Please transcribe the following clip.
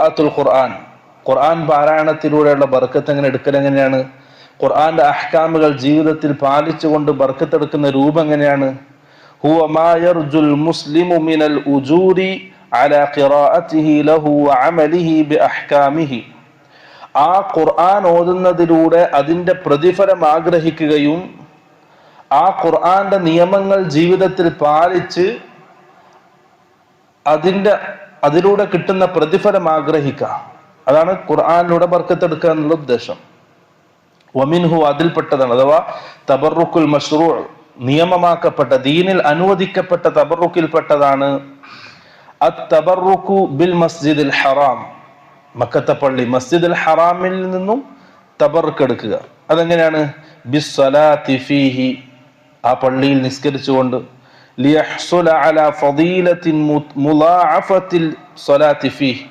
ഖിറാഅത്തുൽ ഖുർആൻ, ഖുർആൻ പാരായണത്തിലൂടെയുള്ള ബർക്കത്ത് എങ്ങനെ എടുക്കൽ എങ്ങനെയാണ്, ഖുർആന്റെ അഹ്കാമുകൾ ജീവിതത്തിൽ പാലിച്ചുകൊണ്ട് ബർക്കത്ത് എടുക്കുന്ന രൂപം എങ്ങനെയാണ്. ഹുവ മാ യർജുൽ മുസ്ലിമു മിനൽ ഉജൂരി അലാ ഖിറാഅത്തിഹി ലഹു വഅമലിഹി ബിഅഹ്കാമിഹി. ആ ഖുർആൻ ഓതുന്നതിലൂടെ അതിന്റെ പ്രതിഫലം ആഗ്രഹിക്കുകയും ആ ഖുർആന്റെ നിയമങ്ങൾ ജീവിതത്തിൽ പാലിച്ച് അതിലൂടെ കിട്ടുന്ന പ്രതിഫലം ആഗ്രഹിക്കുക. അതാണ് ഖുർആനിലൂടെ ബർക്കത്ത് എടുക്കുക എന്നുള്ള ഉദ്ദേശം. വമിൻഹു, അതിൽപ്പെട്ടതാണ്, അഥവാ തബറുക്കുൽ മശ്റൂ, നിയമമാക്കപ്പെട്ട ദീനിൽ അനുവദിക്കപ്പെട്ട തബറുക്കിൽപ്പെട്ടതാണ് അത്തബറുക്കു ബിൽ മസ്ജിദിൽ ഹറാം, മക്കത്തെ പള്ളി മസ്ജിദുൽ ഹറാമിൽ നിന്നും തബറുക്ക് എടുക്കുക. അതെങ്ങനെയാണ്? ബിസ്സലാത്തി ഫീഹി, ആ പള്ളിയിൽ നിസ്കരിച്ചുകൊണ്ട്, ലിയഹ്സുല അലാ ഫദീലത്തിൻ മുളാഅഫത്തിൽ സ്വലാത്തി ഫീഹി,